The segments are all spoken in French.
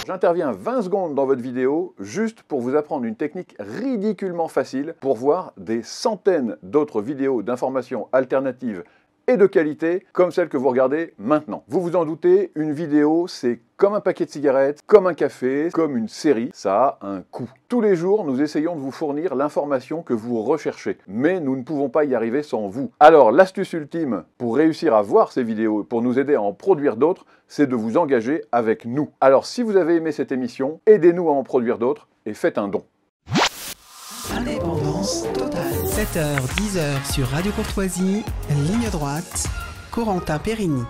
j'interviens 20 secondes dans votre vidéo juste pour vous apprendre une technique ridiculement facile pour voir des centaines d'autres vidéos d'informations alternatives et de qualité comme celle que vous regardez maintenant. Vous vous en doutez, une vidéo, c'est comme un paquet de cigarettes, comme un café, comme une série, ça a un coût. Tous les jours, nous essayons de vous fournir l'information que vous recherchez, mais nous ne pouvons pas y arriver sans vous. Alors, l'astuce ultime pour réussir à voir ces vidéos et pour nous aider à en produire d'autres, c'est de vous engager avec nous. Alors, si vous avez aimé cette émission, aidez-nous à en produire d'autres et faites un don. Indépendance totale. 7h, 10h sur Radio Courtoisie, ligne droite, Corentin Périni.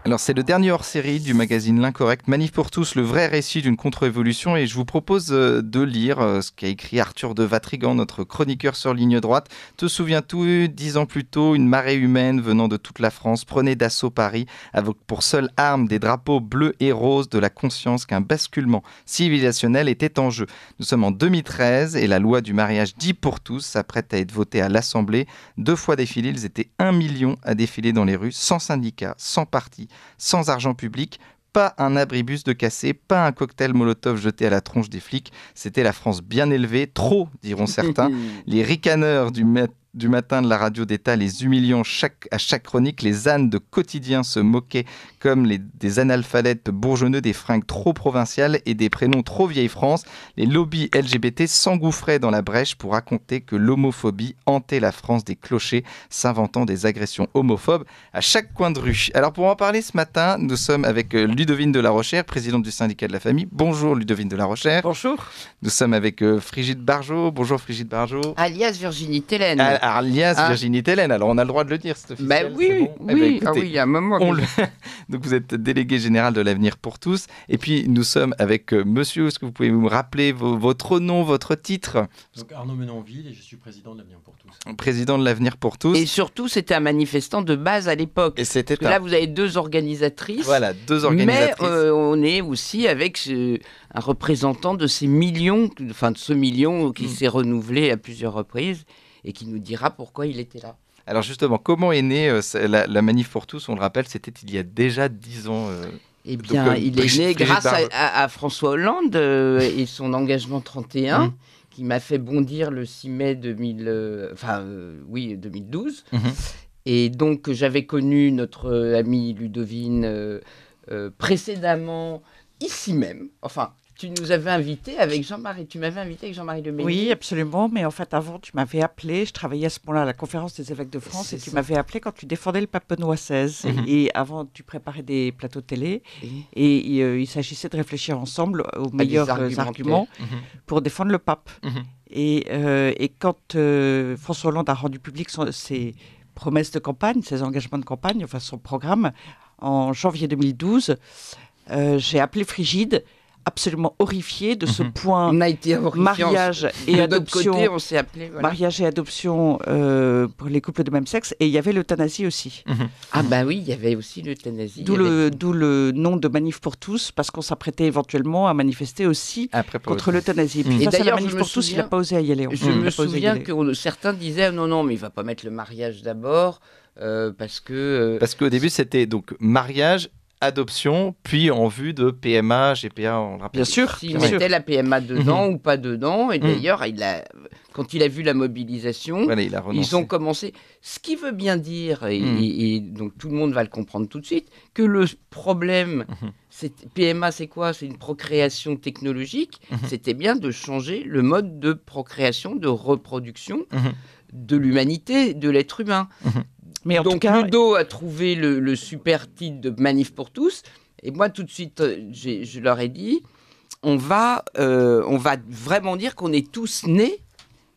Alors c'est le dernier hors-série du magazine L'Incorrect, Manif pour tous, le vrai récit d'une contre-révolution, et je vous propose de lire ce qu'a écrit Arthur de Vatrigan, notre chroniqueur sur Ligne Droite. Te souviens-tu, 10 ans plus tôt, une marée humaine venant de toute la France prenait d'assaut Paris avec pour seule arme des drapeaux bleus et roses, de la conscience qu'un basculement civilisationnel était en jeu. Nous sommes en 2013 et la loi du mariage dit pour tous s'apprête à être votée à l'Assemblée. 2 fois défilés, ils étaient 1 million à défiler dans les rues, sans syndicats, sans parti, sans argent public, pas un abribus de cassé, pas un cocktail Molotov jeté à la tronche des flics. C'était la France bien élevée, trop, diront certains. Les ricaneurs du matin de la radio d'État, les humiliants à chaque chronique, les ânes de quotidien se moquaient comme des analphabètes bourgeonneux, des fringues trop provinciales et des prénoms trop vieille France. Les lobbies LGBT s'engouffraient dans la brèche pour raconter que l'homophobie hantait la France des clochers, s'inventant des agressions homophobes à chaque coin de rue. Alors pour en parler ce matin, nous sommes avec Ludovine de la Rochère, présidente du syndicat de la famille. Bonjour Ludovine de la Rochère. Bonjour. Nous sommes avec Frigide Barjot. Bonjour Frigide Barjot. Alias Virginie Tellen. Alias Virginie Tellen. Alors on a le droit de le dire, c'est officiel. Bah oui, bon. oui. Écoutez, Ah oui, il y a un moment. Donc vous êtes délégué général de l'Avenir pour tous. Et puis nous sommes avec monsieur, est-ce que vous pouvez me rappeler votre nom, votre titre? Donc Arnaud Menonville et je suis président de l'Avenir pour tous. Président de l'Avenir pour tous. Et surtout, c'était un manifestant de base à l'époque. Et c'était Parce que là, vous avez 2 organisatrices. Voilà, 2 organisatrices. Mais on est aussi avec un représentant de ces millions, enfin de ce million qui s'est renouvelé à plusieurs reprises et qui nous dira pourquoi il était là. Alors justement, comment est née la Manif pour tous? On le rappelle, c'était il y a déjà 10 ans. Eh bien, il est né grâce à François Hollande et son engagement 31, qui m'a fait bondir le 6 mai 2012. Et donc, j'avais connu notre amie Ludovine précédemment, ici même. Enfin, tu nous avais invité avec Jean-Marie. Tu m'avais invité avec Jean-Marie Le Mesnier. Oui, absolument. Mais en fait, avant, tu m'avais appelé. Je travaillais à ce moment-là à la conférence des évêques de France. Tu m'avais appelé quand tu défendais le pape Benoît XVI. Et avant, tu préparais des plateaux de télé. Et il s'agissait de réfléchir ensemble aux meilleurs arguments pour défendre le pape. Et quand François Hollande a rendu public ses promesses de campagne, ses engagements de campagne, enfin son programme, en janvier 2012, j'ai appelé Frigide, absolument horrifié de ce point. On a été mariage et adoption. Côté, on s'est appelé, voilà. Mariage et adoption pour les couples de même sexe, et il y avait l'euthanasie aussi. Ah bah oui, il y avait aussi l'euthanasie. D'où le nom de Manif pour tous, parce qu'on s'apprêtait éventuellement à manifester aussi contre l'euthanasie. Puis face à la Manif pour tous, il n'a pas osé y aller. Je me souviens que certains disaient non, mais il ne va pas mettre le mariage d'abord, parce que... Parce qu'au début, c'était donc mariage, adoption, puis en vue de PMA, GPA, on le rappelle. Bien sûr. S'il mettait la PMA dedans ou pas dedans, et d'ailleurs, quand il a vu la mobilisation, voilà, ils ont commencé. Ce qui veut bien dire, et donc tout le monde va le comprendre tout de suite, que le problème, PMA c'est quoi? C'est une procréation technologique, c'était bien de changer le mode de procréation, de reproduction de l'humanité, de l'être humain. Mais en donc tout cas, Ludo a trouvé le super titre de Manif pour tous, et moi tout de suite je leur ai dit on va vraiment dire qu'on est tous nés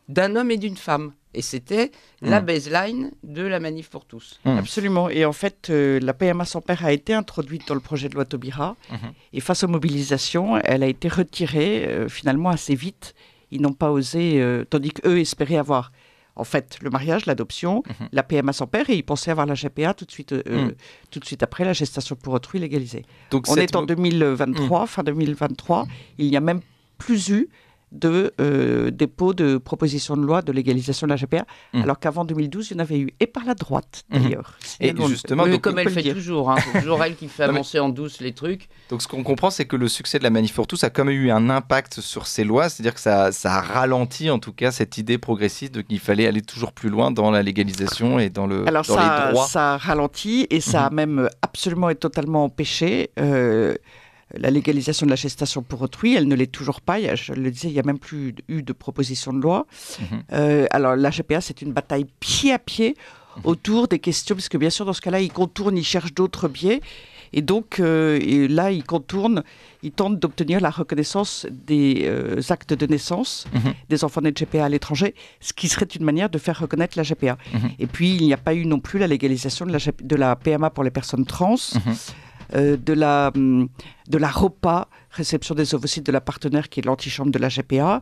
d'un homme et d'une femme, et c'était la baseline de la Manif pour tous. Absolument. Et en fait, la PMA sans père a été introduite dans le projet de loi Taubira, et face aux mobilisations, elle a été retirée finalement assez vite. Ils n'ont pas osé, tandis qu'eux espéraient avoir en fait le mariage, l'adoption, la PMA sans père, et ils pensaient avoir la GPA tout de suite après, la gestation pour autrui légalisée. Donc on est en 2023, fin 2023, il n'y a même plus eu de dépôt de propositions de loi de légalisation de la GPA, alors qu'avant 2012, il y en avait eu, et par la droite d'ailleurs. Et justement, Oui, donc, comme elle fait toujours, hein, c'est toujours elle qui fait avancer en douce les trucs. Donc ce qu'on comprend, c'est que le succès de la Manif pour tous a quand même eu un impact sur ces lois, c'est-à-dire que ça a ralenti en tout cas cette idée progressiste qu'il fallait aller toujours plus loin dans la légalisation et dans les droits. Ça a ralenti et ça a même absolument et totalement empêché la légalisation de la gestation pour autrui. Elle ne l'est toujours pas. Je le disais, il n'y a même plus eu de proposition de loi. Alors la GPA, c'est une bataille pied à pied autour des questions, parce que bien sûr, dans ce cas-là, ils contournent, ils cherchent d'autres biais. Et donc, là, ils tentent d'obtenir la reconnaissance des actes de naissance des enfants nés de GPA à l'étranger, ce qui serait une manière de faire reconnaître la GPA. Et puis, il n'y a pas eu non plus la légalisation de la PMA pour les personnes trans, de la ROPA, réception des ovocytes de la partenaire, qui est l'antichambre de la GPA.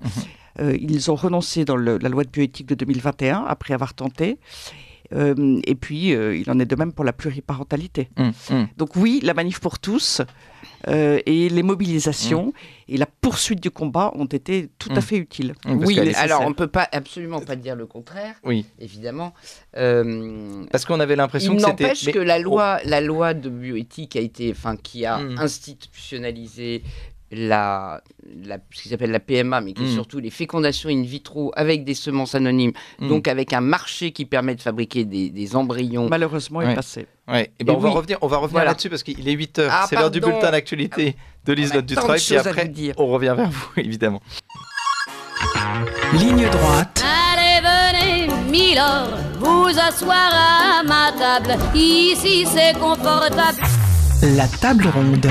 Ils ont renoncé dans la loi de bioéthique de 2021, après avoir tenté. Et puis, il en est de même pour la pluriparentalité. Donc oui, la Manif pour tous et les mobilisations et la poursuite du combat ont été tout à fait utiles. Oui, alors on ne peut absolument pas dire le contraire, évidemment. Parce qu'on avait l'impression que c'était... N'empêche que la loi de bioéthique qui a institutionnalisé ce qui s'appelle la PMA, mais qui est surtout les fécondations in vitro avec des semences anonymes, donc avec un marché qui permet de fabriquer des embryons. Malheureusement, est passé. On va revenir là-dessus parce qu'il est 8h, c'est l'heure du bulletin d'actualité de Liselotte Dutreuil, puis après on revient vers vous, évidemment. Ligne droite. Allez, venez, Milord, vous asseoir à ma table. Ici, c'est confortable. La table ronde.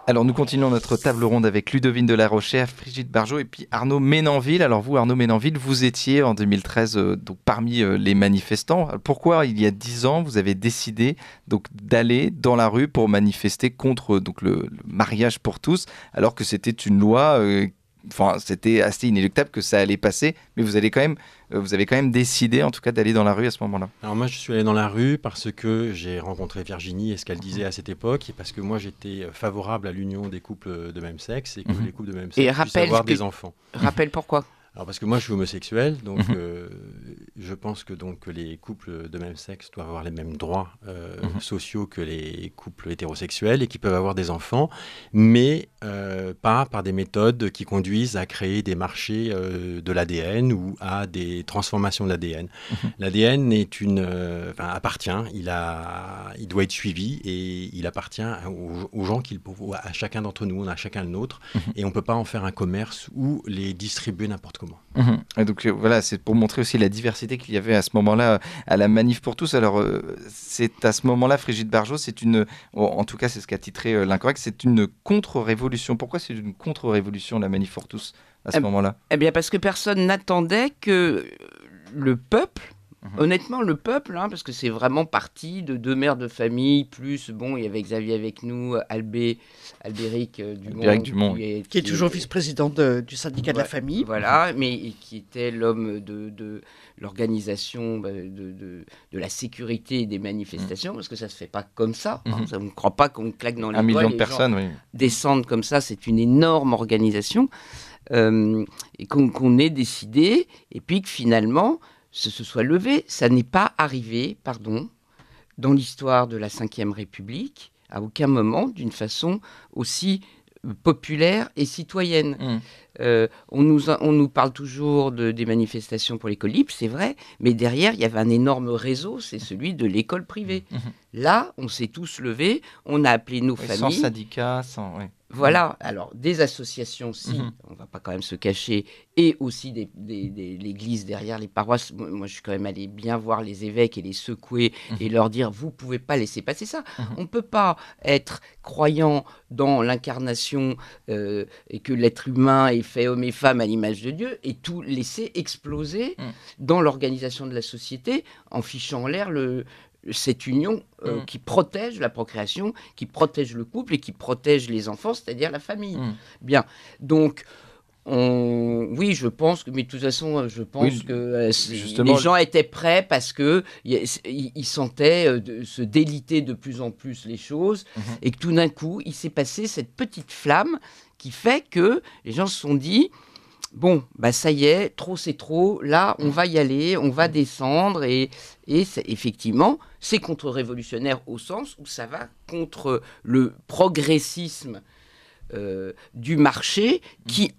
Alors nous continuons notre table ronde avec Ludovine de la Rochère, Brigitte Barjot et puis Arnaud Ménanville. Alors vous, Arnaud Ménanville, vous étiez en 2013 donc parmi les manifestants. Pourquoi il y a 10 ans vous avez décidé donc d'aller dans la rue pour manifester contre donc le mariage pour tous, alors que c'était une loi c'était assez inéluctable que ça allait passer, mais vous avez quand même décidé en tout cas d'aller dans la rue à ce moment-là. Alors moi je suis allé dans la rue parce que j'ai rencontré Virginie et ce qu'elle disait à cette époque, et parce que moi j'étais favorable à l'union des couples de même sexe et que les couples de même sexe puissent avoir des enfants. Rappelle pourquoi. Alors parce que moi je suis homosexuel, donc je pense que les couples de même sexe doivent avoir les mêmes droits sociaux que les couples hétérosexuels et qui peuvent avoir des enfants, mais pas par des méthodes qui conduisent à créer des marchés de l'ADN ou à des transformations de l'ADN. L'ADN appartient, il doit être suivi et il appartient aux gens à chacun d'entre nous, on a chacun le nôtre, et on ne peut pas en faire un commerce ou les distribuer n'importe comment. Et donc voilà, c'est pour montrer aussi la diversité qu'il y avait à ce moment-là à la Manif pour tous. Alors c'est à ce moment-là, Brigitte Barjot, en tout cas c'est ce qu'a titré l'Incorrect, c'est une contre-révolution. Pourquoi c'est une contre-révolution la Manif pour tous à ce moment-là ? Eh bien parce que personne n'attendait que le peuple, honnêtement le peuple, parce que c'est vraiment parti de 2 mères de famille, plus il y avait Xavier avec nous, Albéric Dumont, qui est toujours vice-président du syndicat de la famille. Voilà, mais qui était l'homme de l'organisation de la sécurité des manifestations, parce que ça ne se fait pas comme ça. On ne croit pas qu'on claque dans les doigts. 1 million de personnes, descendre comme ça, c'est une énorme organisation. Et qu'on ait décidé, et puis que finalement se soit levé. Ça n'est pas arrivé, dans l'histoire de la Ve République, à aucun moment, d'une façon aussi populaire et citoyenne. On nous parle toujours des manifestations pour l'école libre, c'est vrai, mais derrière, il y avait un énorme réseau, c'est celui de l'école privée. Là, on s'est tous levés, on a appelé nos familles. Sans syndicats, sans... Voilà, alors des associations, on ne va pas quand même se cacher, et aussi l'église derrière les paroisses. Moi, je suis quand même allé bien voir les évêques et les secouer et leur dire, vous ne pouvez pas laisser passer ça. On ne peut pas être croyant dans l'incarnation et que l'être humain est fait homme et femme à l'image de Dieu et tout laisser exploser dans l'organisation de la société en fichant en l'air cette union qui protège la procréation, qui protège le couple et qui protège les enfants, c'est-à-dire la famille. Bien, donc... Oui, je pense que, mais de toute façon, que les gens étaient prêts parce que ils sentaient se déliter de plus en plus les choses et que tout d'un coup, il s'est passé cette petite flamme qui fait que les gens se sont dit, bon, bah ça y est, trop c'est trop, là on va y aller, on va descendre, et effectivement, c'est contre-révolutionnaire au sens où ça va contre le progressisme du marché qui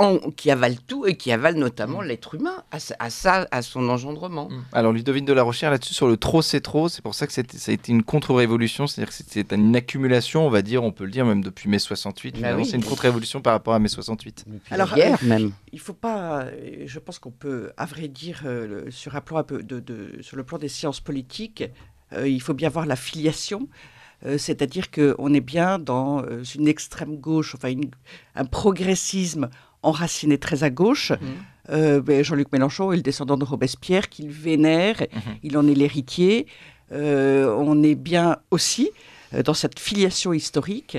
avale tout et qui avale notamment l'être humain à son engendrement. Alors Ludovine de la Rochère, là-dessus, sur le trop c'est trop, c'est pour ça que ça a été une contre-révolution, c'est-à-dire que c'est une accumulation, on peut le dire même depuis mai 68, Bah oui. c'est une contre-révolution par rapport à mai 68. Alors, la guerre, même. Il faut pas. Je pense qu'on peut, à vrai dire, sur un plan un peu sur le plan des sciences politiques, il faut bien voir la filiation. C'est-à-dire qu'on est bien dans une extrême gauche, enfin un progressisme enraciné très à gauche. Jean-Luc Mélenchon est le descendant de Robespierre, qu'il vénère, il en est l'héritier. On est bien aussi dans cette filiation historique.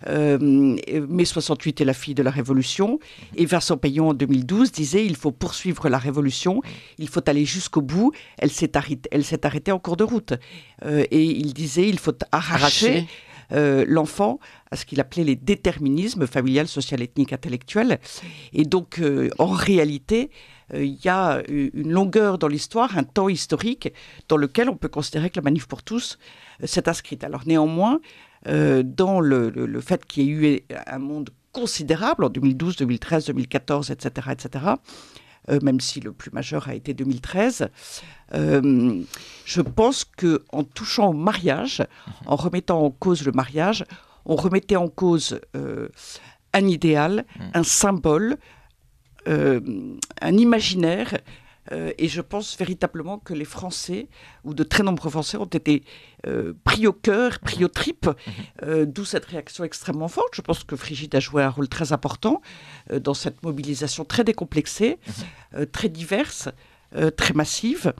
Mai 68 est la fille de la Révolution, et Vincent Payon en 2012 disait il faut poursuivre la Révolution, il faut aller jusqu'au bout, elle s'est arrêtée en cours de route, et il disait il faut arracher l'enfant à ce qu'il appelait les déterminismes familial, social, ethnique, intellectuel. Et donc en réalité il y a une longueur dans l'histoire, un temps historique dans lequel on peut considérer que la Manif pour tous s'est inscrite. Alors néanmoins, dans le fait qu'il y ait eu un monde considérable en 2012, 2013, 2014, etc., même si le plus majeur a été 2013, je pense qu'en touchant au mariage, en remettant en cause le mariage, on remettait en cause un idéal, un symbole, un imaginaire. Et je pense véritablement que les Français, ou de très nombreux Français, ont été pris au cœur, pris aux tripes, d'où cette réaction extrêmement forte. Je pense que Frigide a joué un rôle très important dans cette mobilisation très décomplexée, très diverse, très massive.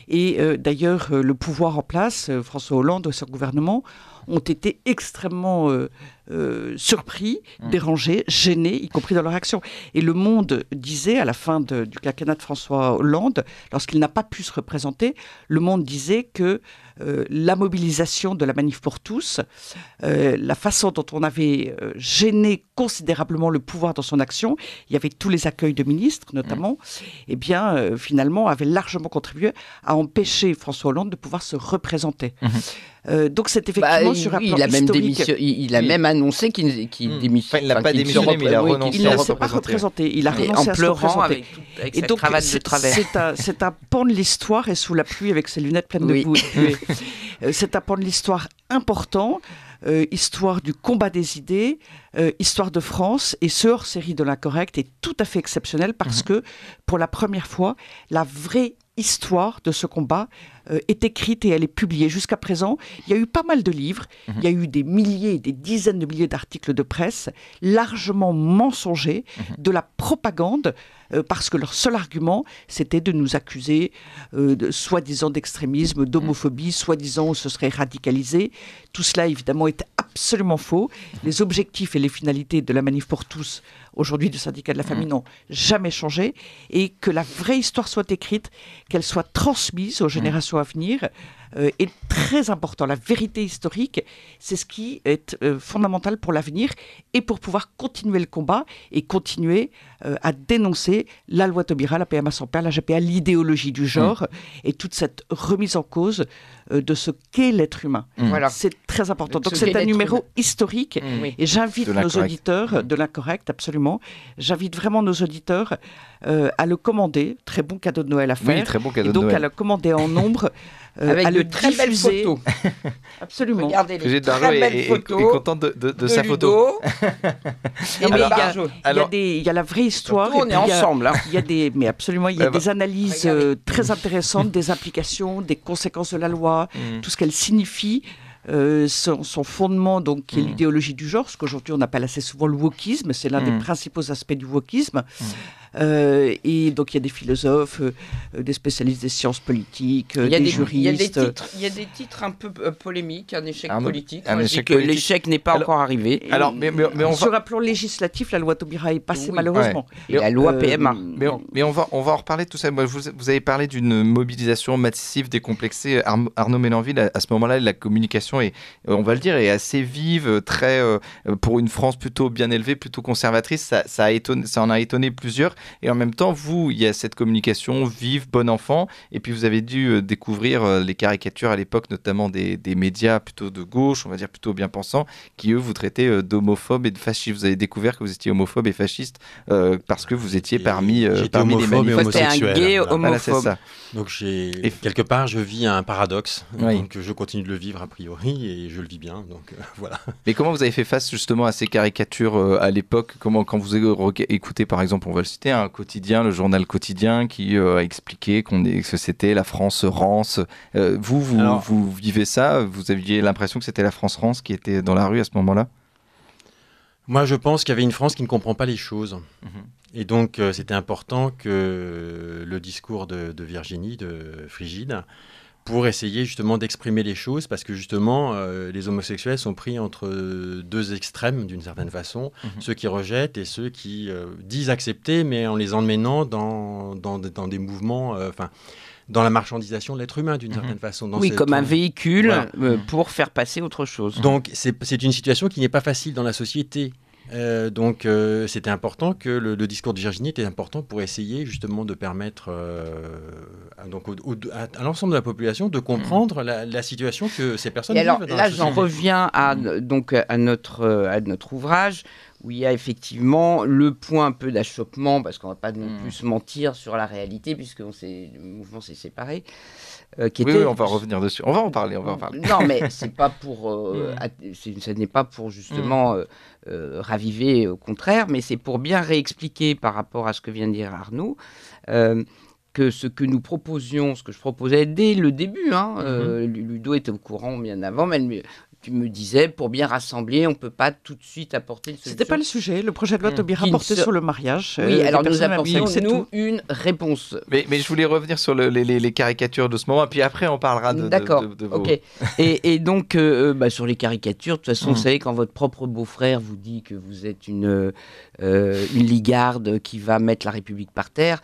Et d'ailleurs, le pouvoir en place, François Hollande et son gouvernement, ont été extrêmement surpris, dérangés, gênés, y compris dans leur action. Et Le Monde disait, à la fin du quinquennat de François Hollande, lorsqu'il n'a pas pu se représenter, Le Monde disait que la mobilisation de la Manif pour tous, la façon dont on avait gêné considérablement le pouvoir dans son action, il y avait tous les accueils de ministres notamment, et bien finalement avait largement contribué à empêcher François Hollande de pouvoir se représenter. Donc c'est effectivement sur un plan historique. Il a même annoncé qu'il démissionne. Il n'a pas démissionné, mais il a renoncé. Il ne s'est pas représenté. Il a renoncé à se représenter. Et donc, c'est un pan de l'histoire, et sous la pluie avec ses lunettes pleines de boue. C'est un pan de l'histoire important, histoire du combat des idées, histoire de France, et ce hors-série de l'Incorrect est tout à fait exceptionnel parce que, pour la première fois, la vraie histoire de ce combat est écrite et elle est publiée. Jusqu'à présent, il y a eu pas mal de livres, il y a eu des milliers, des dizaines de milliers d'articles de presse, largement mensongers, de la propagande, parce que leur seul argument, c'était de nous accuser soi-disant d'extrémisme, d'homophobie, soi-disant on se serait radicalisé. Tout cela, évidemment, est absolument faux. Les objectifs et les finalités de la Manif pour tous, aujourd'hui du syndicat de la famille, n'ont jamais changé, et que la vraie histoire soit écrite, qu'elle soit transmise aux générations à venir, est très important. La vérité historique, c'est ce qui est fondamental pour l'avenir et pour pouvoir continuer le combat et continuer à dénoncer la loi Taubira, la PMA sans père, la GPA, l'idéologie du genre et toute cette remise en cause de ce qu'est l'être humain. Voilà. C'est très important. Donc c'est un numéro historique et j'invite nos auditeurs de l'Incorrect, absolument, j'invite vraiment nos auditeurs à le commander. Très bon cadeau de Noël à faire. Oui, très bon cadeau et donc de Noël. à le commander en nombre. Avec à de le très belles diffuser. photos. Absolument. Regardez les Frigide très Bardot belles est photos. contente de sa photo. Et Mais Alors- il y a la vraie histoire. Surtout, et on est puis il y a- ensemble. Hein. Il y a des, mais absolument, il y a des analyses Regardez. très intéressantes, des implications, des conséquences de la loi, tout ce qu'elle signifie, son fondement, donc, qui est l'idéologie du genre, ce qu'aujourd'hui on appelle assez souvent le wokisme, c'est l'un des principaux aspects du wokisme. Et donc il y a des philosophes, des spécialistes des sciences politiques, des juristes. Il y a des titres un peu polémiques, un échec Un politique. échec Moi, je dis que politique. l'échec n'est pas Alors- encore arrivé. Alors, mais on va... Sur un plan législatif, la loi Taubira est passée Oui. malheureusement. Et la loi PMA. Mais on va en reparler de tout ça. Moi, vous avez parlé d'une mobilisation massive, décomplexée. Arnaud Mélenville, à ce moment-là, la communication est, on va le dire, est assez vive, très pour une France plutôt bien élevée, plutôt conservatrice. Ça en a étonné plusieurs. Et en même temps, vous, il y a cette communication vive, bon enfant. Et puis, vous avez dû découvrir les caricatures à l'époque, notamment des médias plutôt de gauche, on va dire plutôt bien pensants, qui, eux, vous traitaient d'homophobes et de fascistes. Vous avez découvert que vous étiez homophobe et fasciste parce que vous étiez parmi les manifestants. C'était un gay homophobe. Voilà, c'est ça. Donc, quelque part, je vis un paradoxe. Donc, je continue de le vivre a priori et je le vis bien. Donc, voilà. Mais comment vous avez fait face justement à ces caricatures à l'époque? Quand vous écoutez, par exemple, on va le citer, un quotidien, le journal quotidien qui a expliqué que c'était la France rance. Vous vivez ça? Vous aviez l'impression que c'était la France rance qui était dans la rue à ce moment-là? Moi, je pense qu'il y avait une France qui ne comprend pas les choses. Et donc, c'était important que le discours de Virginie, de Frigide, pour essayer justement d'exprimer les choses, parce que justement, les homosexuels sont pris entre deux extrêmes, d'une certaine façon, ceux qui rejettent et ceux qui disent accepter, mais en les emmenant dans des mouvements... dans la marchandisation de l'être humain, d'une certaine façon. Comme un véhicule pour faire passer autre chose. Donc, c'est une situation qui n'est pas facile dans la société. Donc, c'était important que le discours de Virginie était important pour essayer justement de permettre à l'ensemble de la population de comprendre la situation que ces personnes vivent. Alors là, j'en reviens à notre ouvrage, où il y a effectivement le point un peu d'achoppement, parce qu'on ne va pas non plus se mentir sur la réalité, puisque le mouvement s'est séparé. Oui, on va revenir dessus. On va en parler. Non, mais c'est pas pour, ce n'est pas pour justement raviver, au contraire, mais c'est pour bien réexpliquer par rapport à ce que vient de dire Arnaud, que ce que nous proposions, ce que je proposais dès le début, Ludo était au courant bien avant, mais tu me disais, pour bien rassembler, on ne peut pas tout de suite apporter une solution. C'était pas le sujet. Le projet de loi Taubira portait sur le mariage. Oui, alors nous apportions, une réponse. Mais je voulais revenir sur les caricatures de ce moment, puis après on parlera de vos... Ok. Et donc, sur les caricatures, de toute façon, vous savez, quand votre propre beau-frère vous dit que vous êtes une ligarde qui va mettre la République par terre,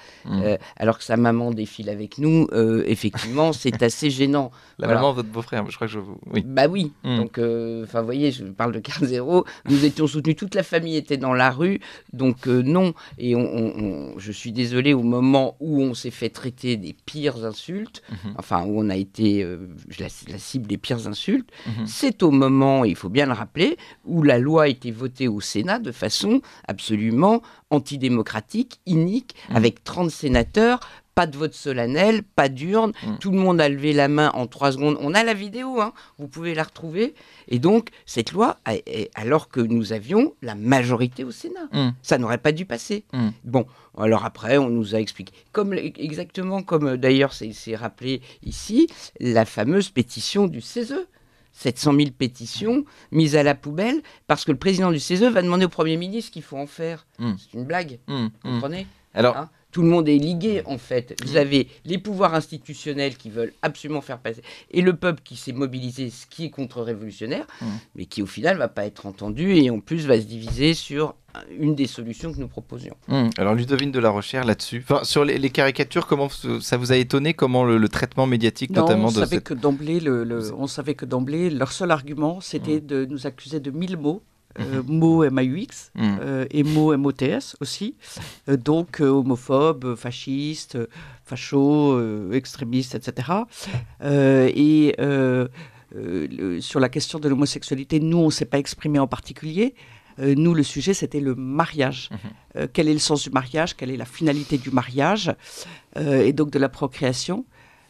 alors que sa maman défile avec nous, effectivement, c'est assez gênant. La maman de votre beau-frère, je crois que je vous... Oui. Bah oui. Donc, vous voyez, je parle de 15-0. Nous étions soutenus, toute la famille était dans la rue. Donc, non. Et je suis désolé, au moment où on s'est fait traiter des pires insultes, où on a été la cible des pires insultes, c'est au moment, il faut bien le rappeler, où la loi a été votée au Sénat de façon absolument antidémocratique, inique, avec 30 sénateurs. Pas de vote solennel, pas d'urne, tout le monde a levé la main en 3 secondes. On a la vidéo, vous pouvez la retrouver. Et donc, cette loi, alors que nous avions la majorité au Sénat, ça n'aurait pas dû passer. Bon, alors après, on nous a expliqué. Exactement comme d'ailleurs c'est rappelé ici, la fameuse pétition du CESE. 700 000 pétitions mises à la poubelle parce que le président du CESE va demander au Premier ministre ce qu'il faut en faire. C'est une blague, vous comprenez? Alors... Tout le monde est ligué, en fait. Vous avez les pouvoirs institutionnels qui veulent absolument faire passer, et le peuple qui s'est mobilisé, ce qui est contre-révolutionnaire, mais qui, au final, ne va pas être entendu, et en plus va se diviser sur une des solutions que nous proposions. Alors, Ludovine de la Rochère, là-dessus. Sur les caricatures, comment ça vous a étonné, comment le traitement médiatique, notamment... On savait que d'emblée, leur seul argument, c'était de nous accuser de 1000 mots. Mots MAUX et mots MOTS aussi, donc homophobe, fasciste, facho, extrémiste, etc. Sur la question de l'homosexualité, nous, on ne s'est pas exprimé en particulier. Nous, le sujet, c'était le mariage. Quel est le sens du mariage? Quelle est la finalité du mariage? Et donc de la procréation.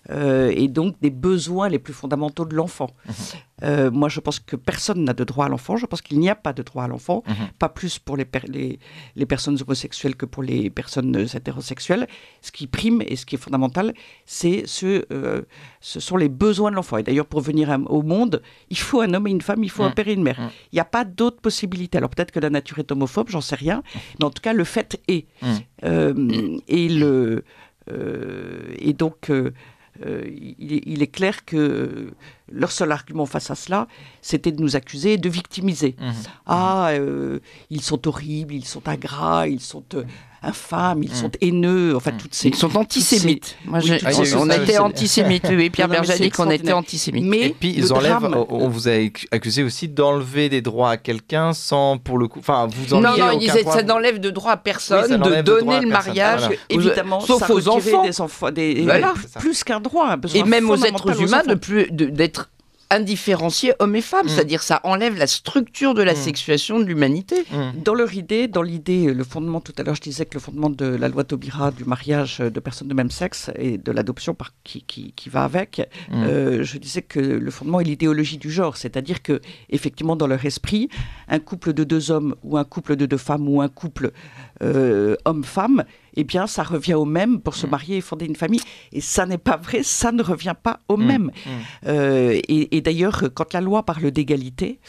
Et donc des besoins les plus fondamentaux de l'enfant. Moi, je pense que personne n'a de droit à l'enfant. Je pense qu'il n'y a pas de droit à l'enfant, pas plus pour les personnes homosexuelles que pour les personnes hétérosexuelles. Ce qui prime et ce qui est fondamental, ce sont les besoins de l'enfant. Et d'ailleurs, pour venir au monde, il faut un homme et une femme, il faut un père et une mère. Il n'y a pas d'autre possibilité. Alors peut-être que la nature est homophobe, j'en sais rien, mais en tout cas, le fait est. Et donc... il est clair que leur seul argument face à cela, c'était de nous accuser et de victimiser. Ils sont horribles, ils sont ingrats, ils sont infâmes, ils sont haineux, enfin toutes ces... Ils sont antisémites. Moi, on était antisémites, oui, Pierre Berger dit qu'on était antisémites. Mais et puis on vous a accusé aussi d'enlever des droits à quelqu'un sans, pour le coup, enfin vous enlevez non, il disait ça n'enlève de droit à personne de donner le mariage, voilà. Évidemment, sauf ça aux enfants. des enfants, Voilà. plus qu'un droit, un besoin et même aux êtres fondamental humains enfants. d'être indifférenciés hommes et femmes, c'est-à-dire ça enlève la structure de la sexuation de l'humanité. Dans l'idée, le fondement, tout à l'heure je disais que le fondement de la loi Taubira du mariage de personnes de même sexe et de l'adoption qui va avec, je disais que le fondement est l'idéologie du genre, c'est-à-dire que effectivement dans leur esprit, un couple de 2 hommes ou un couple de 2 femmes ou un couple homme-femme, eh bien ça revient au même pour se marier et fonder une famille. Et ça n'est pas vrai, ça ne revient pas au même. Et d'ailleurs, quand la loi parle d'égalité,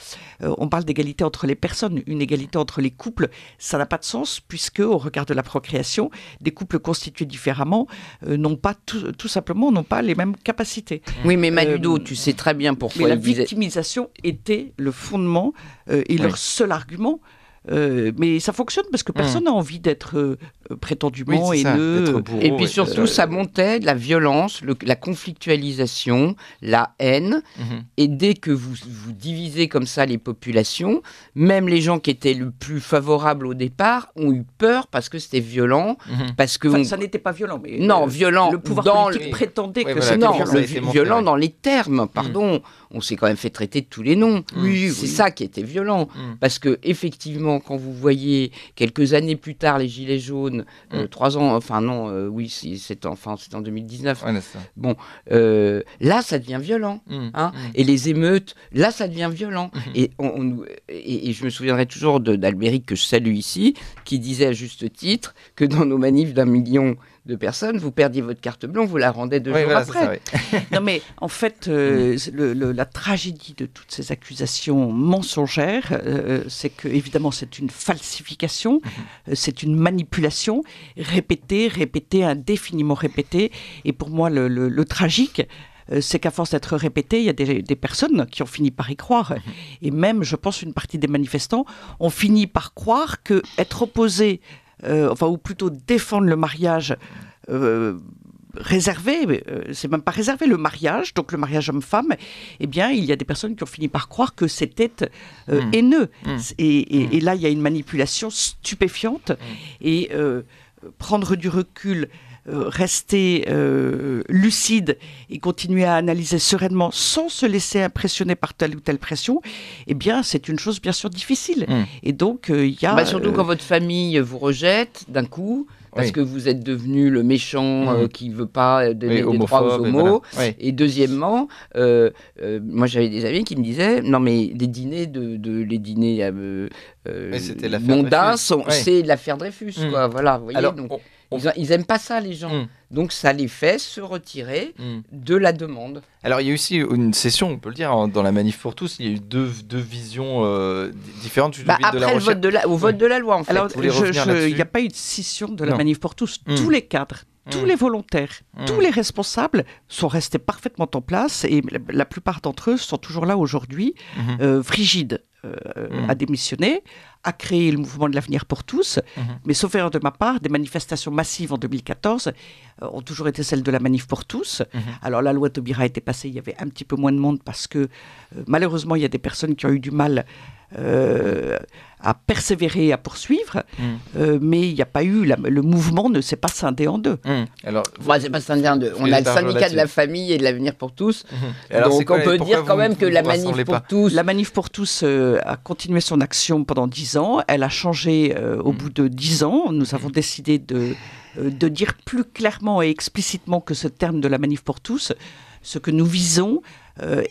on parle d'égalité entre les personnes, une égalité entre les couples, ça n'a pas de sens puisque, au regard de la procréation, des couples constitués différemment n'ont pas tout simplement n'ont pas les mêmes capacités. Oui, mais Maludo, tu sais très bien pourquoi. Mais la victimisation était le fondement et leur seul argument. Mais ça fonctionne parce que personne n'a envie d'être prétendument haineux. Et puis surtout, ça montait de la violence, la conflictualisation, la haine. Et dès que vous divisez comme ça les populations, même les gens qui étaient le plus favorables au départ ont eu peur parce que c'était violent. Parce que ça n'était pas violent. Mais non, violent. Le pouvoir politique prétendait que c'était violent dans les termes. Pardon, on s'est quand même fait traiter de tous les noms. C'est ça qui était violent. Parce que effectivement, quand vous voyez quelques années plus tard les Gilets jaunes, 3 ans, enfin non, c'est en 2019. Bon, là ça devient violent. Et les émeutes, là ça devient violent. Et je me souviendrai toujours d'Albéric, que je salue ici, qui disait à juste titre que dans nos manifs d'1 million de personnes, vous perdiez votre carte blanche, vous la rendez 2 jours après. Non mais en fait, la tragédie de toutes ces accusations mensongères, c'est que évidemment c'est une falsification, c'est une manipulation répétée, indéfiniment répétée. Et pour moi, le tragique, c'est qu'à force d'être répété, il y a des personnes qui ont fini par y croire. Et même, je pense, une partie des manifestants ont fini par croire que être opposé ou plutôt défendre le mariage réservé, c'est même pas réservé, le mariage, donc le mariage homme-femme, eh bien, il y a des personnes qui ont fini par croire que c'était haineux. Et là, il y a une manipulation stupéfiante. Et prendre du recul, rester lucide et continuer à analyser sereinement sans se laisser impressionner par telle ou telle pression, eh bien, c'est une chose bien sûr difficile. Et donc, il y a... surtout quand votre famille vous rejette d'un coup, parce que vous êtes devenu le méchant qui ne veut pas donner des droits aux homos. Et deuxièmement, moi j'avais des amis qui me disaient, non mais les dîners mondains, c'est l'affaire Dreyfus. Quoi. Voilà, vous voyez, alors, donc, ils n'aiment pas ça, les gens. Donc ça les fait se retirer de la demande. Alors il y a aussi une session, on peut le dire, dans la Manif pour tous, il y a eu deux visions différentes. Après le vote de la loi, en fait. Alors il n'y a pas eu de scission de la Manif pour tous. Tous les cadres, tous les volontaires, tous les responsables sont restés parfaitement en place et la plupart d'entre eux sont toujours là aujourd'hui. Frigide a démissionné, a créé le mouvement de l'avenir pour tous, mais sauf erreur de ma part, des manifestations massives en 2014 ont toujours été celles de la Manif pour tous. Alors la loi Taubira a été passée, il y avait un petit peu moins de monde parce que malheureusement il y a des personnes qui ont eu du mal à persévérer, à poursuivre, mais il n'y a pas eu, le mouvement ne s'est pas scindé en deux. Alors, c'est pas scindé en deux. On a le syndicat de la famille et de l'avenir pour tous. Alors, donc on peut dire quand même que la Manif pour tous... La Manif pour tous a continué son action pendant 10 ans. Elle a changé au bout de 10 ans. Nous avons décidé de dire plus clairement et explicitement que ce terme de la Manif pour tous, ce que nous visons,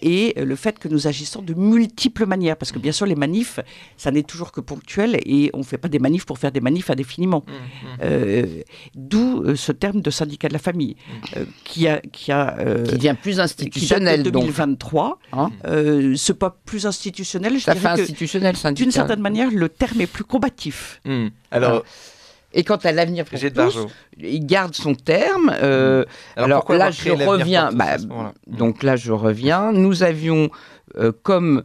et le fait que nous agissons de multiples manières. Parce que bien sûr, les manifs, ça n'est toujours que ponctuel et on ne fait pas des manifs pour faire des manifs indéfiniment. D'où ce terme de syndicat de la famille qui devient plus institutionnel. Qui date de 2023. Ce pas plus institutionnel. Ça fait institutionnel, syndicat. D'une certaine manière, le terme est plus combatif. Alors... Et quant à l'avenir pour tous, il garde son terme. Alors là, je reviens. Donc là, je reviens. Nous avions comme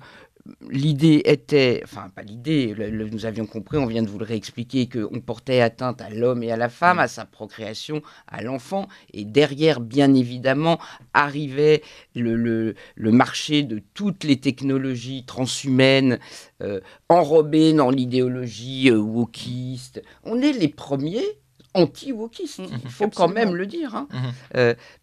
l'idée était, enfin pas l'idée, nous avions compris, on vient de vous le réexpliquer, qu'on portait atteinte à l'homme et à la femme, à sa procréation, à l'enfant, et derrière, bien évidemment, arrivait le marché de toutes les technologies transhumaines, enrobées dans l'idéologie wokiste. On est les premiers anti-wokistes, il faut quand même le dire, hein.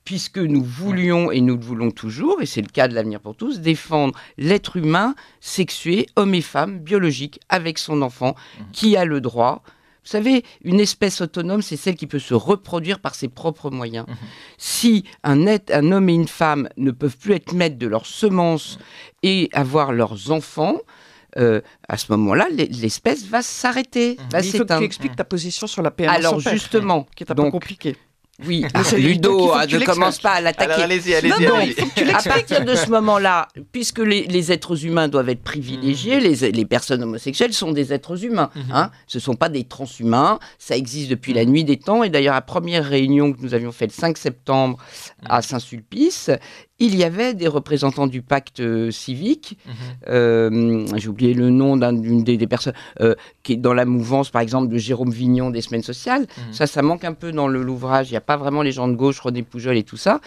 Puisque nous voulions, et nous le voulons toujours, et c'est le cas de l'Avenir pour tous, défendre l'être humain sexué, homme et femme, biologique, avec son enfant, qui a le droit. Vous savez, une espèce autonome, c'est celle qui peut se reproduire par ses propres moyens. Si un homme et une femme ne peuvent plus être maîtres de leurs semences et avoir leurs enfants, à ce moment-là, l'espèce va s'arrêter. Il faut que tu expliques ta position sur la PMA. Alors justement, qui est un peu compliqué. Oui, Ludo, ne commence pas à l'attaquer. Alors allez-y. À partir de ce moment-là, puisque les êtres humains doivent être privilégiés, les personnes homosexuelles sont des êtres humains. Hein, ce ne sont pas des transhumains. Ça existe depuis la nuit des temps. Et d'ailleurs, la première réunion que nous avions faite le 5 septembre à Saint-Sulpice, il y avait des représentants du pacte civique. J'ai oublié le nom d'une des personnes qui est dans la mouvance, par exemple, de Jérôme Vignon des Semaines sociales. Ça manque un peu dans l'ouvrage. Il n'y a pas vraiment les gens de gauche, René Poujol et tout ça,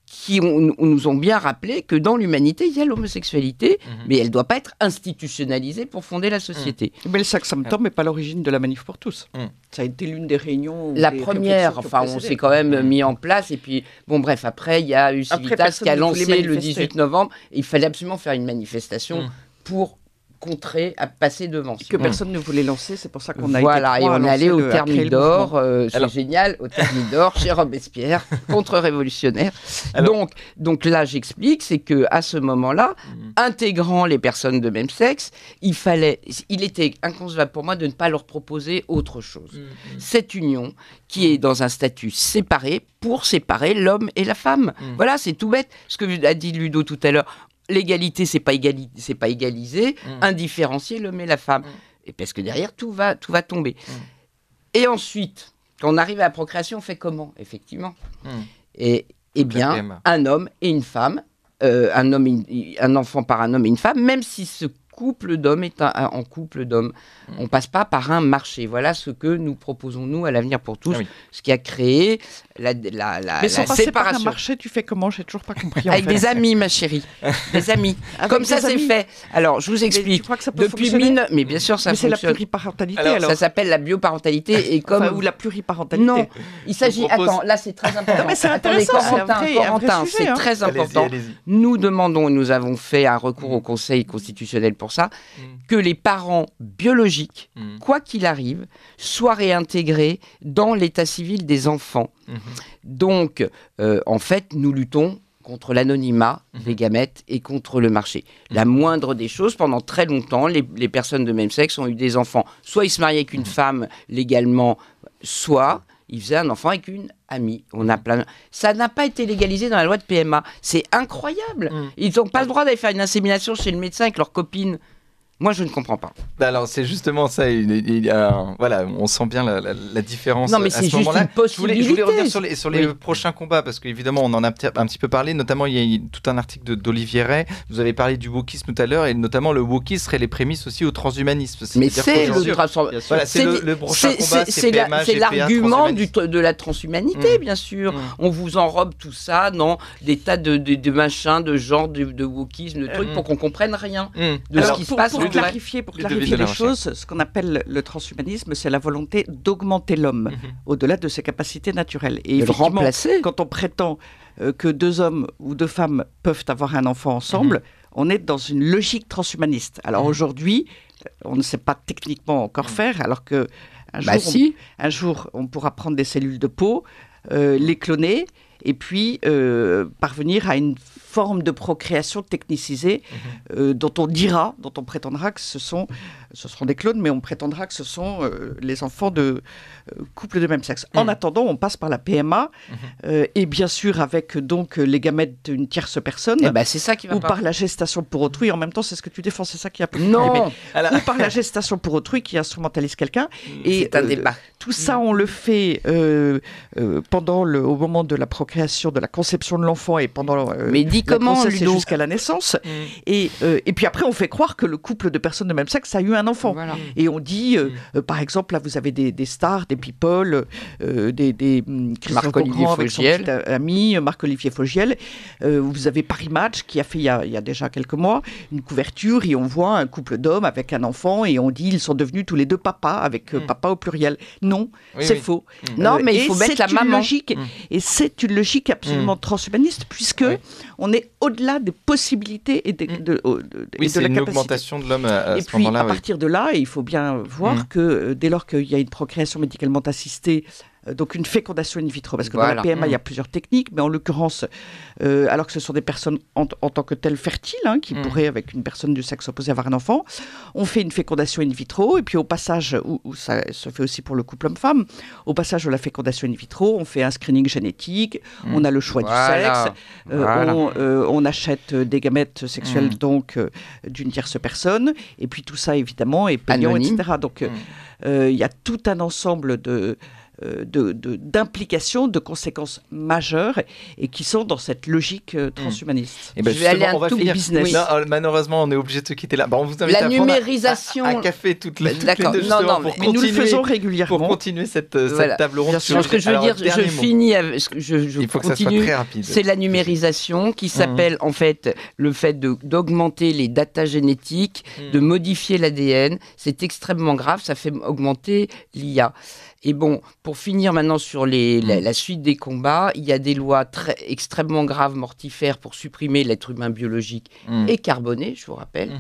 qui nous ont bien rappelé que dans l'humanité, il y a l'homosexualité, mais elle ne doit pas être institutionnalisée pour fonder la société. Mais le 5 septembre n'est pas l'origine de la Manif pour tous. Ça a été l'une des réunions. La première, enfin, on s'est quand même mis en place. Et puis, bon, bref, après, il y a eu Civitas qui a lancé le 18 novembre. Il fallait absolument faire une manifestation pour contrer, à passer devant. Que personne ne voulait lancer, c'est pour ça qu'on a et on est allé au Thermidor, c'est génial, au Thermidor, chez Robespierre, contre-révolutionnaire. Donc là, j'explique, c'est qu'à ce moment-là, intégrant les personnes de même sexe, il était inconcevable pour moi de ne pas leur proposer autre chose. Cette union qui est dans un statut séparé pour séparer l'homme et la femme. Voilà, c'est tout bête. Ce que a dit Ludo tout à l'heure, l'égalité, c'est pas égaliser, indifférencier l'homme et la femme. Et parce que derrière, tout va tomber. Et ensuite, quand on arrive à la procréation, on fait comment, effectivement Et bien, un homme et une femme, un enfant par un homme et une femme, même si ce couple d'hommes est en couple d'hommes. On ne passe pas par un marché. Voilà ce que nous proposons, nous, à l'Avenir pour tous, ce qui a créé la Mais sans passer par un marché, tu fais comment? J'ai toujours pas compris. Avec des amis, ma chérie. Des amis. Comme ça, c'est fait. Alors, je vous explique. Mais tu crois que ça peut fonctionner? Mais bien sûr, ça fonctionne. Mais c'est la pluriparentalité, alors. Ça s'appelle la bioparentalité. Et comme... ou la pluriparentalité. Non, il s'agit... Attends, là, c'est très important. Non, mais c'est intéressant. Corentin, c'est très important. Nous demandons, nous avons fait un recours au Conseil constitutionnel pour ça, que les parents biologiques, quoi qu'il arrive, soient réintégrés dans l'état civil des enfants. Donc, en fait, nous luttons contre l'anonymat des gamètes et contre le marché. La moindre des choses, pendant très longtemps, les personnes de même sexe ont eu des enfants. Soit ils se mariaient avec une femme légalement, soit ils faisaient un enfant avec une amie. Ça n'a pas été légalisé dans la loi de PMA. C'est incroyable. Ils n'ont pas le droit d'aller faire une insémination chez le médecin avec leur copine. Moi, je ne comprends pas. Alors, c'est justement ça. Voilà, on sent bien la différence. Non, mais c'est juste une possibilité. Je voulais revenir sur les prochains combats, parce qu'évidemment, on en a un petit peu parlé. Notamment, il y a tout un article d'Olivier Ray. Vous avez parlé du wokisme tout à l'heure, et notamment le wokisme serait les prémices aussi au transhumanisme. Mais c'est le prochain combat, c'est l'argument de la transhumanité, bien sûr. On vous enrobe tout ça dans des tas de machins, de genres, de wokisme, de trucs, pour qu'on comprenne rien de ce qui se passe. Pour clarifier les choses, ce qu'on appelle le transhumanisme, c'est la volonté d'augmenter l'homme au-delà de ses capacités naturelles. Et le remplacer. Quand on prétend que deux hommes ou deux femmes peuvent avoir un enfant ensemble, on est dans une logique transhumaniste. Alors aujourd'hui, on ne sait pas techniquement encore faire, alors que un jour, on pourra prendre des cellules de peau, les cloner, et puis parvenir à une formes de procréation technicisées dont on prétendra que ce seront des clones, mais on prétendra que ce sont les enfants de couples de même sexe. En attendant, on passe par la PMA et bien sûr avec donc les gamètes d'une tierce personne. C'est ça qui va ou pas. par la gestation pour autrui. En même temps, c'est ce que tu défends, c'est ça qui a peu. Non. Ou par la gestation pour autrui qui instrumentalise quelqu'un. C'est un débat. Tout ça, on le fait au moment de la procréation, de la conception de l'enfant et pendant Mais dis la comment, grossesse et Ludo jusqu'à la naissance. Et puis après, on fait croire que le couple de personnes de même sexe a eu un enfant. Voilà. Et on dit, par exemple, là, vous avez des stars, des people, des Marc-Olivier avec son Fogiel. petit ami, Marc-Olivier Fogiel. Vous avez Paris Match qui a fait il y a déjà quelques mois une couverture et on voit un couple d'hommes avec un enfant et on dit ils sont devenus tous les deux papas avec papa au pluriel. Non, c'est faux. Non, mais il faut mettre la maman. Et c'est une logique absolument transhumaniste puisque on est au-delà des possibilités et de la c'est une capacité. augmentation de l'homme à Et ce puis, moment-là. à partir de là, il faut bien voir que dès lors qu'il y a une procréation médicalement assistée, donc une fécondation in vitro, parce que dans la PMA, il y a plusieurs techniques, mais en l'occurrence, alors que ce sont des personnes en tant que telles fertiles, qui pourraient, avec une personne du sexe opposé, avoir un enfant, on fait une fécondation in vitro, et puis au passage, où ça se fait aussi pour le couple homme-femme, au passage de la fécondation in vitro, on fait un screening génétique, on a le choix du sexe, on achète des gamètes sexuelles donc d'une tierce personne, et puis tout ça évidemment est payant, anonyme. etc. Donc il y a tout un ensemble d'implications, de conséquences majeures et qui sont dans cette logique transhumaniste. Et ben Je vais aller on va finir. business. Oui. Non, malheureusement, on est obligé de se quitter là. On vous invite La à prendre numérisation. un café toutes les D'accord. deux, Non, justement, mais pour Mais nous le continuer, faisons régulièrement. pour continuer cette table ronde. Bien sûr. Ce que je veux dire, je finis avec ce que je Il faut que ça soit continue. très rapide. C'est la numérisation qui s'appelle en fait le fait d'augmenter les datas génétiques, de modifier l'ADN. C'est extrêmement grave, ça fait augmenter l'IA. Et bon, pour finir maintenant sur la suite des combats, il y a des lois extrêmement graves, mortifères, pour supprimer l'être humain biologique et carboné, je vous rappelle,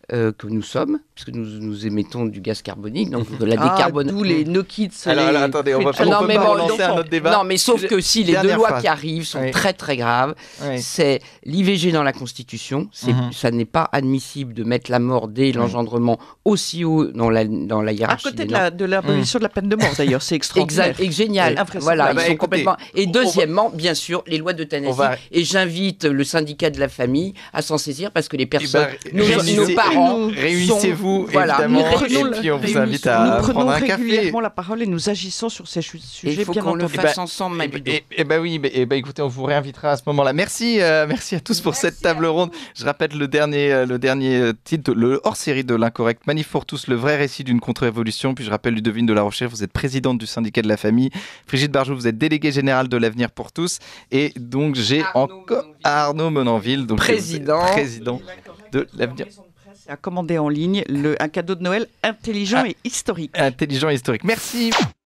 que nous sommes, puisque nous émettons du gaz carbonique, donc de la décarbonation. D'où les no kids. Alors, attendez, on va pas relancer un autre débat. Non, mais sauf que si les deux Dernière lois phrase. qui arrivent sont Oui. très très graves, Oui. c'est l'IVG dans la Constitution. Ça n'est pas admissible de mettre la mort dès l'engendrement aussi haut dans la À hiérarchie. côté des de l'abolition de la peine de mort, d'ailleurs, c'est extraordinaire. Exact, et génial. Invraisemblable. Voilà, Ah ils bah, sont écoutez, complètement. Et deuxièmement, bien sûr, les lois On d'euthanasie. va- Et j'invite le syndicat de la famille à s'en saisir parce que les personnes, nos réunissez- parents, réunissez-vous, voilà, évidemment, nous et puis on vous invite Nous à prenons prendre un café. régulièrement la parole et nous agissons sur ces Et sujets, il faut bien qu'on le entendu. fasse ensemble, Mabudo. Et ben oui, écoutez, on vous réinvitera à ce moment-là. Merci à tous pour cette table ronde. Je rappelle le dernier titre, le hors-série de l'Incorrect, Manif pour tous, le vrai récit d'une contre-révolution. Puis je rappelle Ludovine de la Rochère, vous êtes présidente du syndicat de la famille. Brigitte Barjou, vous êtes déléguée générale de l'Avenir pour tous. Et donc j'ai encore Arnaud Menonville, donc Président de l'Avenir. À commander en ligne un cadeau de Noël intelligent et historique. Intelligent et historique. Merci.